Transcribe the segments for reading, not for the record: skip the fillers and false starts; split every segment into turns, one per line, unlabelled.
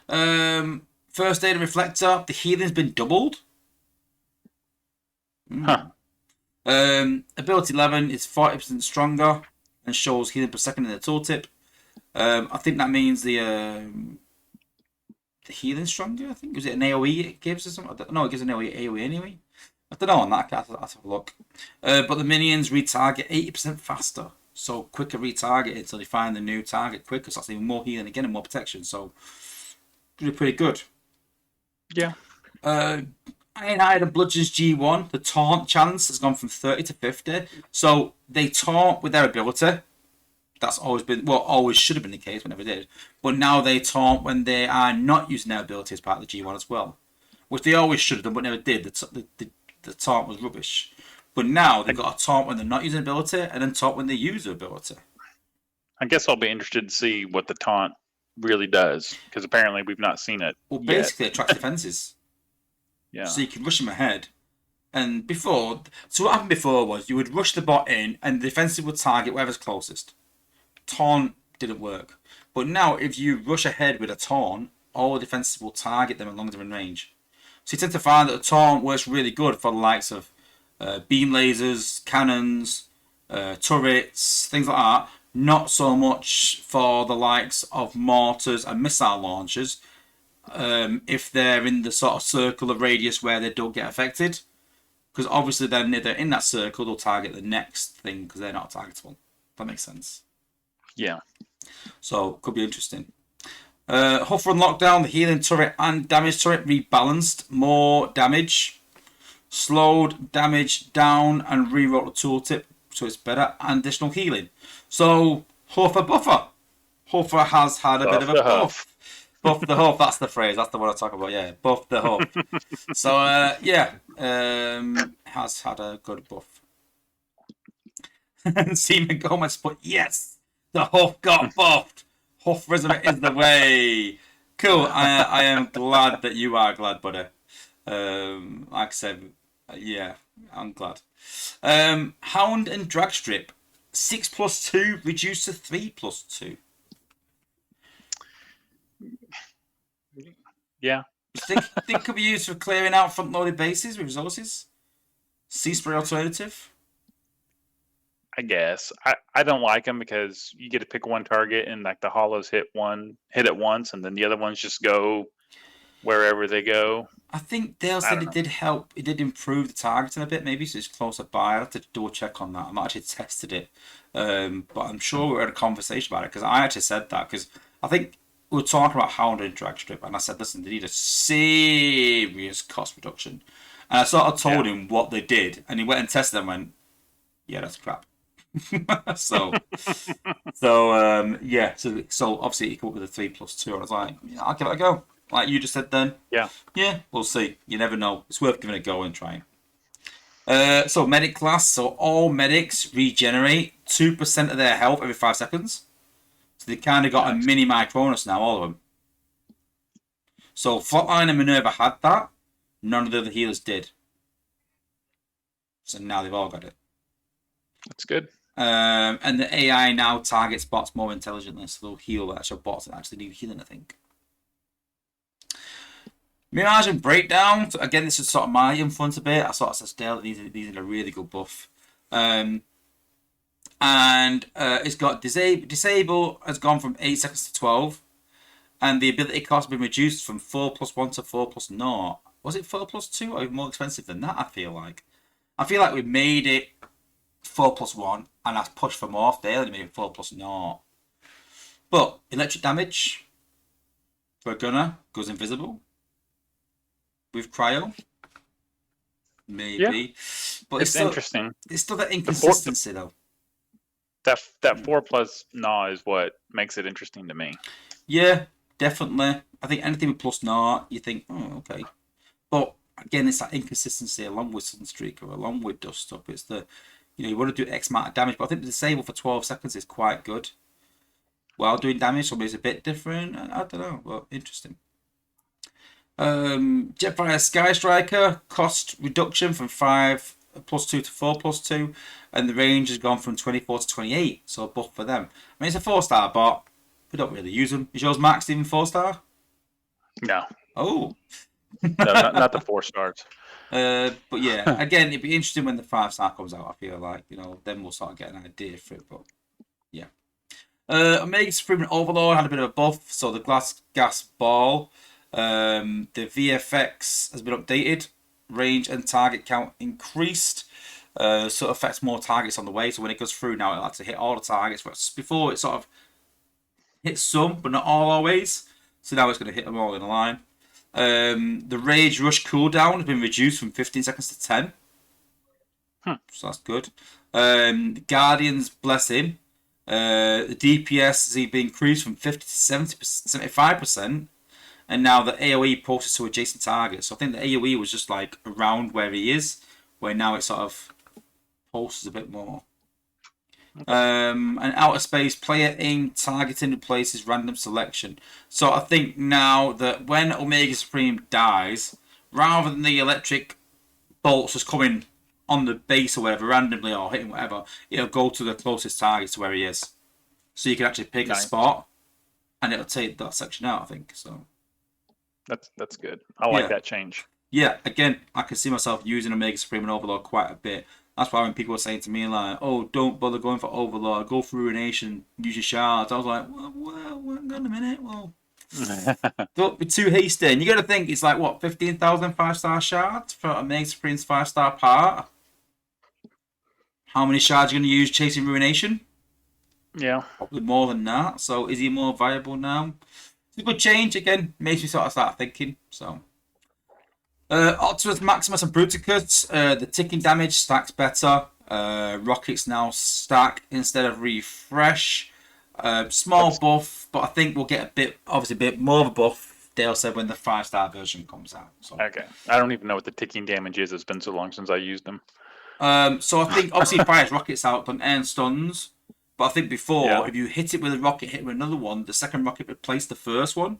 First aid and reflector. The healing's been doubled.
Huh.
Ability 11 is 40% stronger and shows healing per second in the tooltip. I think that means the healing stronger. I think was it an AOE it gives or something. No, it gives an AOE anyway. I don't know on that. I have to have a look. But the minions retarget 80% faster, so quicker retarget until they find the new target quicker. So that's even more healing again and more protection. So pretty good.
Yeah.
Ironhide and Bludgeon's G1, the taunt chance has gone from 30 to 50. So they taunt with their ability. That's always been, well, always should have been the case, but never did. But now they taunt when they are not using their ability as part of the G1 as well. Which they always should have done, but never did. The taunt was rubbish. But now they've got a taunt when they're not using ability, and then taunt when they use the ability.
I guess I'll be interested to see what the taunt really does, because apparently we've not seen it.
Well,
yet.
basically, it attracts defenses.
Yeah.
So you can rush them ahead. And before, so what happened before was you would rush the bot in, and the defensive would target whoever's closest. Taunt didn't work. But now, if you rush ahead with a taunt, all the defenses will target them as long as they're in range. So you tend to find that the taunt works really good for the likes of beam lasers, cannons, turrets, things like that. Not so much for the likes of mortars and missile launchers, if they're in the sort of circle of radius where they don't get affected. Because obviously then if they're in that circle, they'll target the next thing because they're not targetable. That makes sense.
Yeah.
So, could be interesting. Hover and Lockdown, the healing turret and damage turret rebalanced. More damage. Slowed damage down and rewrote the tooltip so it's better. And additional healing. So, Hover Buffer. Hover has had a bit of a buff. Buff the huff, that's the phrase. That's the one I talk about, yeah. Buff the huff. So, has had a good buff. Seaman Gomez put, yes, the huff got buffed. Huffrism is the way. Cool. I am glad that you are glad, buddy. Like I said, yeah, I'm glad. Hound and Dragstrip. 6+2 reduced to 3+2.
Yeah.
Think could be used for clearing out front-loaded bases with resources? Sea spray alternative?
I guess. I don't like them because you get to pick one target and like the hollows hit it once and then the other ones just go wherever they go.
I think Dale said it did help. It did improve the targeting a bit, maybe, so it's closer by. I have to double check on that. I've not actually tested it, but I'm sure we had a conversation about it because I actually said that because I think we were talking about Hound and Dragstrip, and I said, listen, they need a serious cost reduction. And I sort of told him what they did, and he went and tested them and went, yeah, that's crap. so obviously he came up with a 3+2. I was like, yeah, I'll give it a go. Like you just said then. Yeah, we'll see. You never know. It's worth giving it a go and trying. So medic class. So all medics regenerate 2% of their health every 5 seconds. So they kind of got a mini Micronus now, all of them. So Flatline and Minerva had that. None of the other healers did. So now they've all got it.
That's good.
And the AI now targets bots more intelligently, so they'll heal actual bots that actually need healing, I think. Mirage and Breakdown. So again, this is sort of my influence a bit. I sort of said, Dale, these are a really good buff. And it's got Disable has gone from 8 seconds to 12. And the ability cost has been reduced from 4+1 to 4+0. Was it 4+2 or even more expensive than that, I feel like? I feel like we made it 4+1 and that's pushed for more. They only made it 4+0. But electric damage for a gunner goes invisible. With cryo, maybe,
yeah.
But
it's still interesting.
It's still that inconsistency, though.
That 4+0 is what makes it interesting to me.
Yeah, definitely. I think anything with +0, you think, oh, okay. But again, it's that inconsistency along with Sunstreaker, along with Dust Up. It's the, you want to do X amount of damage, but I think the disable for 12 seconds is quite good. While doing damage, so it's a bit different. I don't know, but interesting. Jetfire Sky Striker cost reduction from 5+2 to 4+2, and the range has gone from 24 to 28, so a buff for them. I mean, it's a 4-star bot. We don't really use them. Is yours maxed even 4-star?
No,
Oh.
no, not the 4 stars.
But yeah, again, it'd be interesting when the 5-star comes out. I feel like, then we'll start getting an idea for it. But yeah. Omega Supreme and Overlord had a bit of a buff. So the glass gas ball, the VFX has been updated. Range and target count increased. So it affects more targets on the way. So when it goes through now, it'll actually hit all the targets. Whereas before, it sort of hit some, but not all always. So now it's going to hit them all in a line. The Rage Rush cooldown has been reduced from 15 seconds to 10. So that's good. Guardian's Blessing. The DPS has been increased from 50 to 75%. And now the AoE pulses to adjacent targets. So I think the AoE was just like around where he is, where now it sort of pulses a bit more. And outer space player aim targeting replaces random selection. So I think now that when Omega Supreme dies, rather than the electric bolts just coming on the base or whatever randomly or hitting whatever, it'll go to the closest target to where he is. So you can actually pick a spot, and it'll take that section out. I think so.
That's good. I like that change.
Yeah, again, I can see myself using Omega Supreme and Overlord quite a bit. That's why when people were saying to me like, "Oh, don't bother going for Overlord, go for Ruination, use your shards," I was like, "Well, hang on a minute, well, don't be too hasty." And you got to think it's like what 15,000 5-star shards for Omega Supreme's 5-star part. How many shards are you going to use chasing Ruination?
Yeah,
probably more than that. So is he more viable now? It's a good change again. Makes me sort of start thinking. So. Optimus Maximus and Bruticus, the ticking damage stacks better. Rockets now stack instead of refresh. Small buff, but I think we'll get a bit more of a buff, Dale said, when the 5-star version comes out. So.
Okay. I don't even know what the ticking damage is. It's been so long since I used them.
So I think obviously fires rockets out and stuns. But I think before, if you hit it with a rocket, hit with another one, the second rocket replaced the first one.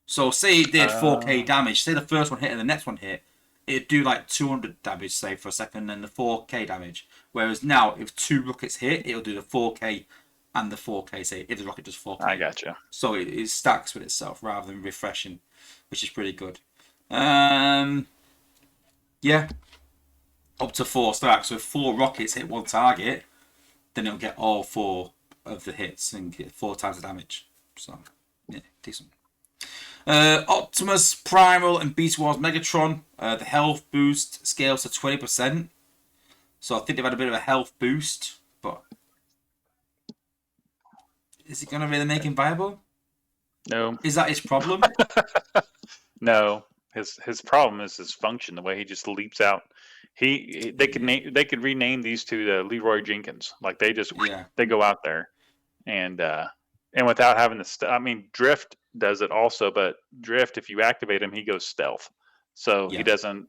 So say it did 4k damage, say the first one hit and the next one hit, it'd do like 200 damage, say, for a second, and the 4k damage. Whereas now, if 2 rockets hit, it'll do the 4k and the 4k, say, if the rocket does 4k.
I gotcha.
So it stacks with itself rather than refreshing, which is pretty good. Yeah. Up to 4 stacks. So if 4 rockets hit one target, then it'll get all 4 of the hits and get 4 times the damage. So, yeah, decent. Optimus, Primal, and Beast Wars Megatron. The health boost scales to 20%. So I think they've had a bit of a health boost, but is it going to really make him viable?
No.
Is that his problem?
No. His problem is his function, the way he just leaps out. They could rename these two to Leroy Jenkins. Like they just they go out there and without having to I mean, Drift does it also, but Drift, if you activate him, he goes stealth. So he doesn't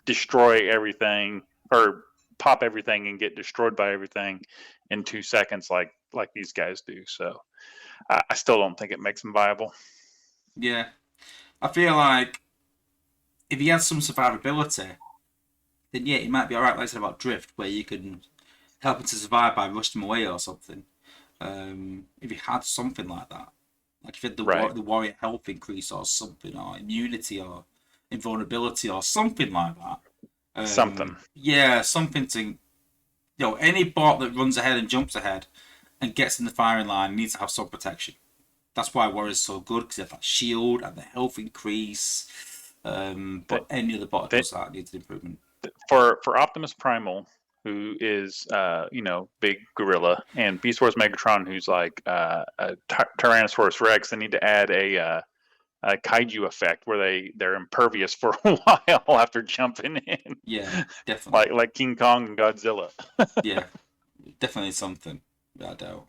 destroy everything or pop everything and get destroyed by everything in 2 seconds like these guys do. So I still don't think it makes him viable.
Yeah. I feel like if he has some survivability, then he might be alright, like I said about Drift, where you can help him to survive by rushing him away or something. If he had something like that. Like if he had the warrior health increase or something, or immunity or invulnerability or something like that.
Something.
Yeah, something to... any bot that runs ahead and jumps ahead and gets in the firing line needs to have some protection. That's why Warrior's so good, because they have that shield and the health increase. But any other bot that does that needs an improvement.
For Optimus Primal, who is big gorilla, and Beast Wars Megatron, who's like a Tyrannosaurus Rex, they need to add a kaiju effect where they're impervious for a while after jumping in.
Yeah, definitely.
like King Kong and Godzilla.
Yeah, definitely something. I doubt.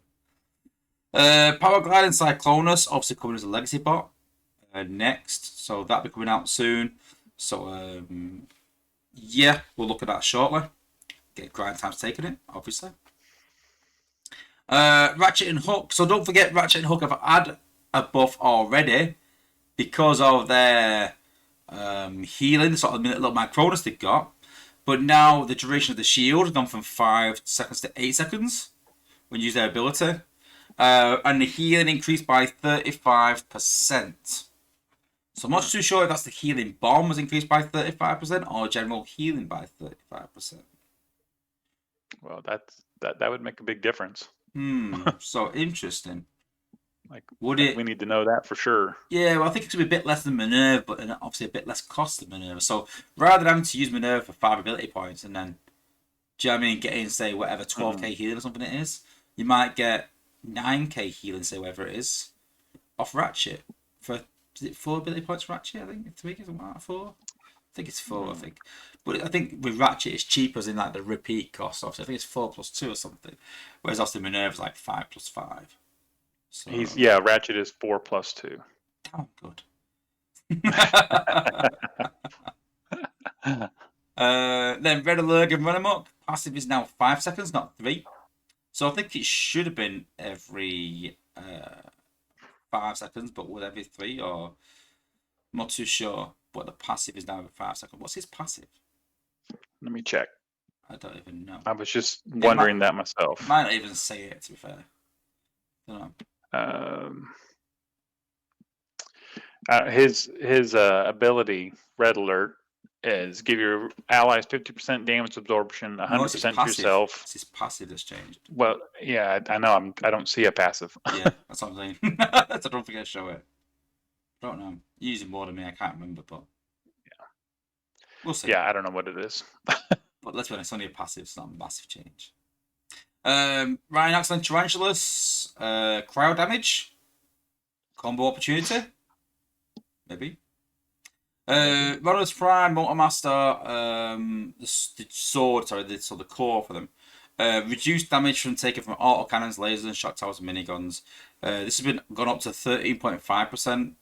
Power Glide and Cyclonus obviously coming as a legacy bot next, so that'll be coming out soon. So we'll look at that shortly. Get grind times taking it, obviously. Ratchet and Hook. So don't forget, Ratchet and Hook have had a buff already because of their healing, sort of little Micronus they got. But now the duration of the shield has gone from 5 seconds to 8 seconds when you use their ability. And the healing increased by 35%. So I'm not too sure if that's the healing bomb was increased by 35% or general healing by 35%.
Well, that would make a big difference.
So interesting.
Like,
Would
like
it?
we need to know that for sure.
Yeah, well, I think it should be a bit less than Minerva, but then obviously a bit less cost than Minerva. So rather than having to use Minerva for 5 ability points and then, do you know what I mean, getting, say, whatever, 12k healing or something it is, you might get 9k healing, say, whatever it is, off Ratchet. For, is it 4 ability points for Ratchet, I think? 3, something like that, 4? I think it's 4, I think. But I think with Ratchet, it's cheaper as in, like, the repeat cost. Obviously, I think it's 4 plus 2 or something. Whereas, obviously, Minerva's like 5 plus 5. So,
Ratchet is 4 plus 2.
damn good. Then Red Alert and Run Amok. Passive is now 5 seconds, not 3. So I think it should have been every 5 seconds, but would every 3 or I'm not too sure. But the passive is now every 5 seconds. What's his passive?
Let me check.
I don't even know.
I was just wondering that myself.
Might not even say it, to be fair. I don't
know. His ability, Red Alert, is give your allies 50% damage absorption, 100% to yourself.
It's his passive that's changed.
Well, yeah, I know. I don't see a passive.
Yeah, that's what I'm saying. I don't forget to show it. I don't know. You're using more than me. I can't remember, but
yeah,
we'll see.
Yeah, I don't know what it is.
But let's be honest, it's only a passive. It's not a massive change. Ryan Excellent Tarantulas, crowd damage, combo opportunity, maybe. Ronald's Prime, Motormaster, the sword, sorry, the core for them. Reduced damage from taken from autocannons, lasers, and shock towers and miniguns. This has been gone up to 13.5%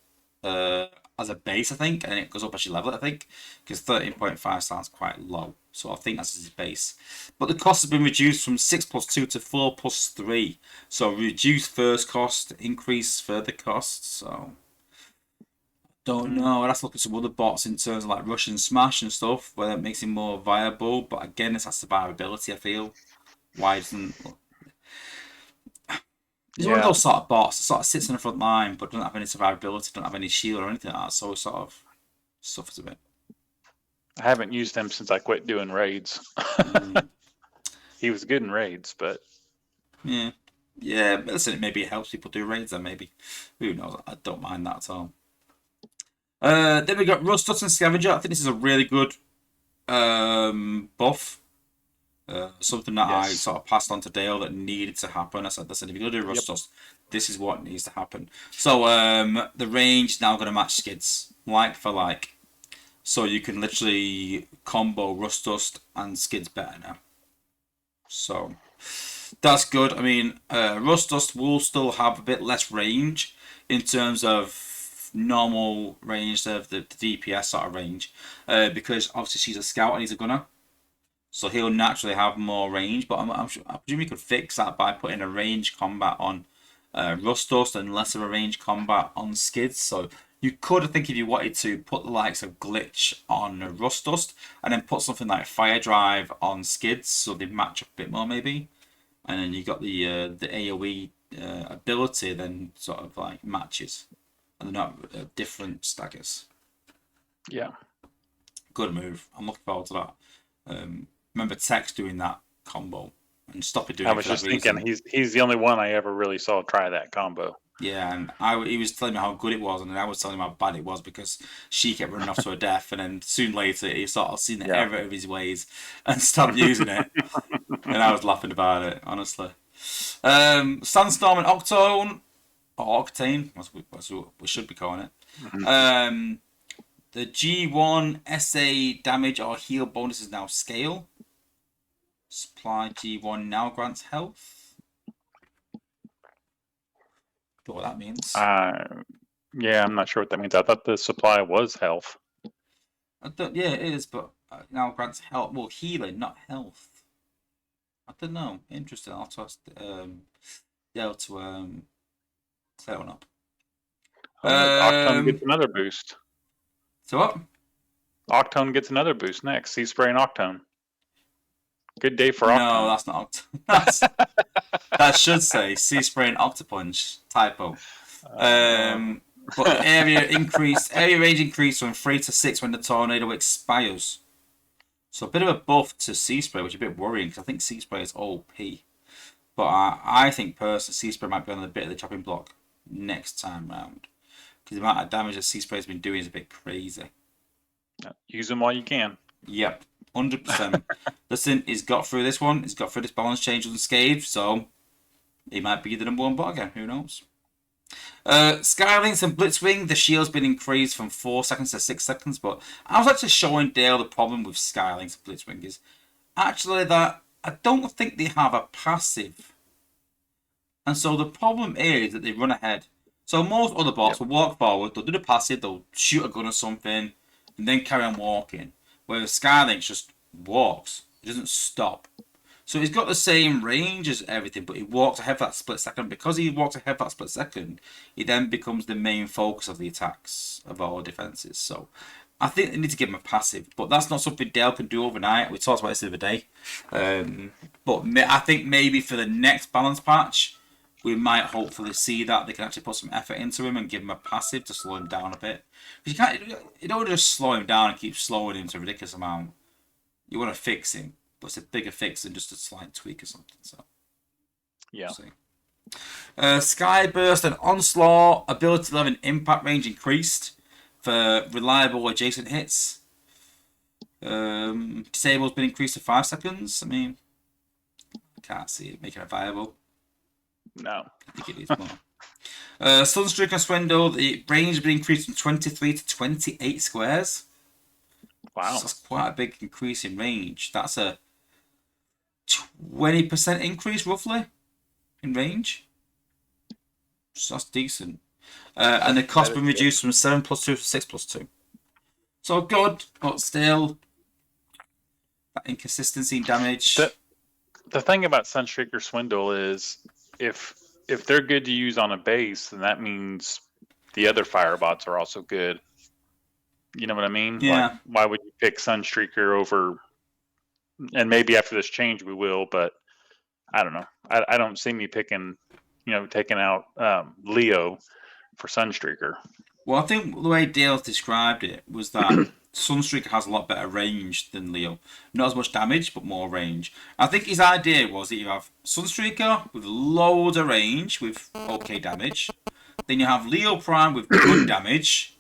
as a base, I think, and it goes up as you level it, I think, because 13.5 sounds quite low. So I think that's his base. But the cost has been reduced from 6 plus 2 to 4 plus 3. So reduce first cost, increase further costs. So don't know. I'd have to look at some other bots in terms of like Rush and Smash and stuff, whether it makes it more viable. But again, this has survivability, I feel. Why doesn't... He's one of those sort of bots that sort of sits in the front line but doesn't have any survivability, doesn't have any shield or anything like that, so it sort of suffers a bit.
I haven't used him since I quit doing raids. He was good in raids, but...
Yeah, but listen, maybe it helps people do raids then, maybe. Who knows? I don't mind that at all. Then we got Rustus and Scavenger. I think this is a really good buff. Something that I sort of passed on to Dale that needed to happen. I said, listen, if you're going to do Rustus, this is what needs to happen. So the range is now going to match Skids, like for like. So you can literally combo Rustus and Skids better now. So that's good. I mean, Rustus will still have a bit less range in terms of normal range of the DPS sort of range, because obviously she's a scout and he's a gunner. So he'll naturally have more range, but I presume you could fix that by putting a range combat on Rustus and less of a range combat on Skids. So you could, I think, if you wanted to, put the likes of Glitch on Rustus and then put something like Fire Drive on Skids, so they match up a bit more maybe. And then you got the AoE ability then sort of like matches, and they're not different staggers.
Yeah,
good move. I'm looking forward to that. Remember Tex doing that combo and stop it doing.
I was just thinking he's the only one I ever really saw try that combo.
Yeah, and he was telling me how good it was, and then I was telling him how bad it was because she kept running off to her death, and then soon later he sort of seen the error of his ways and stopped using it, and I was laughing about it, honestly. Sandstorm and Octone, or Octane, as we should be calling it. Mm-hmm. The G1 SA damage or heal bonus is now scale. Supply G1 now grants health. Don't know what that means.
Yeah, I'm not sure what that means. I thought the supply was health.
Yeah, it is, but now grants health. Well, healing, not health. I don't know. Interesting. I'll trust Dale to clear one up.
Octone gets another boost.
So what?
Octone gets another boost next. Sea Spray and Octone. Good day for Octone.
No, that's not Octone. That should say Sea Spray and Octopunch. Typo. But area range increase from 3 to 6 when the tornado expires. So a bit of a buff to Sea Spray, which is a bit worrying because I think Sea Spray is OP. But I think personally Sea Spray might be on a bit of the chopping block next time round. Because the amount of damage that Sea Spray has been doing is a bit crazy.
Use them while you can.
Yep, 100%. Listen, he's got through this one. He's got through this balance change unscathed, so he might be the number one bot again. Who knows? Skylinks and Blitzwing, the shield's been increased from 4 seconds to 6 seconds, but I was actually showing Dale the problem with Skylinks and Blitzwing is actually that I don't think they have a passive. And so the problem is that they run ahead. So most other bots will walk forward, they'll do the passive, they'll shoot a gun or something, and then carry on walking. Whereas Skylinks just walks. It doesn't stop. So he's got the same range as everything, but he walks ahead for that split second. Because he walks ahead for that split second, he then becomes the main focus of the attacks of all defenses. So I think they need to give him a passive, but that's not something Dale can do overnight. We talked about this the other day. But I think maybe for the next balance patch, we might hopefully see that they can actually put some effort into him and give him a passive to slow him down a bit. Because you don't just slow him down and keep slowing him to a ridiculous amount. You want to fix him. But it's a bigger fix than just a slight tweak or something. So,
yeah.
Skyburst and Onslaught ability level and impact range increased for reliable adjacent hits. Disable's been increased to 5 seconds. I mean, I can't see it making it viable.
No.
I think it needs more. Sunstreaker and Swindle, the range has been increased from 23 to 28 squares.
Wow.
So that's quite a big increase in range. That's a 20% increase roughly in range. So that's decent. And the cost been reduced from 7+2 to 6+2. So good, but still that inconsistency in damage.
The thing about Sunstreaker Swindle is if they're good to use on a base, then that means the other firebots are also good. You know what I mean?
Yeah.
Like, why would you pick Sunstreaker over? And maybe after this change we will, but I don't know. I don't see me picking, taking out Leo for Sunstreaker.
Well, I think the way Dale described it was that Sunstreaker has a lot better range than Leo. Not as much damage, but more range. I think his idea was that you have Sunstreaker with loads of range with okay damage. Then you have Leo Prime with good damage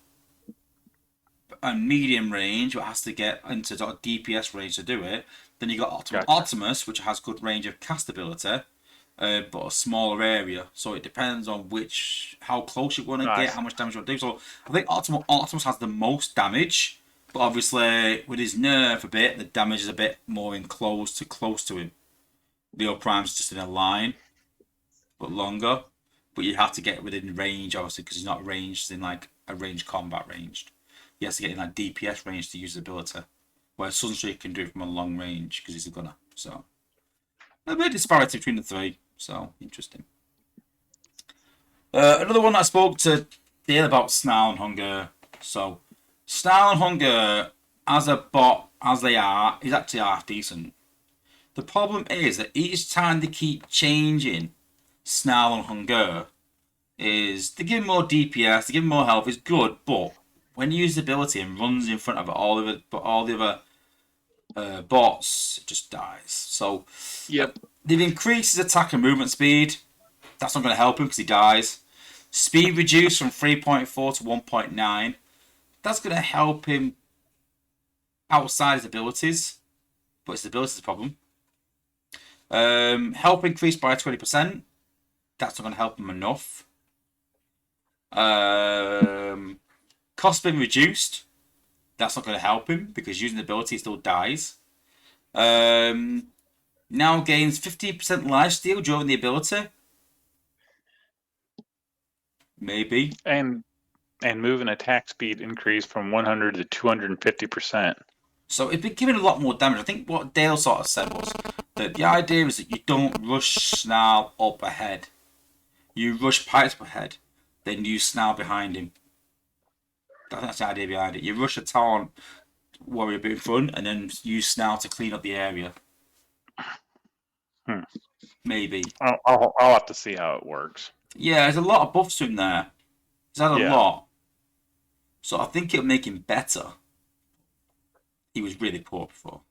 and medium range, but has to get into sort of DPS range to do it. Then you got Optimus, which has good range of cast ability, but a smaller area. So it depends on how close you want to get, how much damage you want to do. So I think Optimus has the most damage, but obviously with his nerf a bit, the damage is a bit more close to him. Leo Prime's just in a line, but longer. But you have to get within range, obviously, because he's not ranged in like a ranged combat ranged. He has to get in like DPS range to use the ability. Whereas Sunstreaker can do it from a long range because he's a gunner. So a bit of disparity between the three. So interesting. Another one I spoke to Dale about Snarl and Hunger. So Snarl and Hunger, as a bot, as they are, is actually half decent. The problem is that each time they keep changing Snarl and Hunger, is they give him more DPS, they give him more health, it's good, but when you use the ability and runs in front of all the other bots, it just dies. So they've increased his attack and movement speed. That's not going to help him because he dies. Speed reduced from 3.4 to 1.9. That's going to help him outside his abilities, but his abilities is a problem. Health increased by 20%. That's not going to help him enough. Cost been reduced. That's not going to help him because using the ability he still dies. Now gains 50% lifesteal during the ability. Maybe.
And move and attack speed increased from 100 to 250%.
So it's been giving a lot more damage. I think what Dale sort of said was that the idea is that you don't rush Snarl up ahead. You rush Pipes up ahead, then use Snarl behind him. That's the idea behind it. You rush a Taunt Warrior in front and then use Snarl to clean up the area. Maybe.
I'll have to see how it works.
Yeah, there's a lot of buffs to him there. He's had a
Yeah.
lot. So I think it'll make him better. He was really poor before.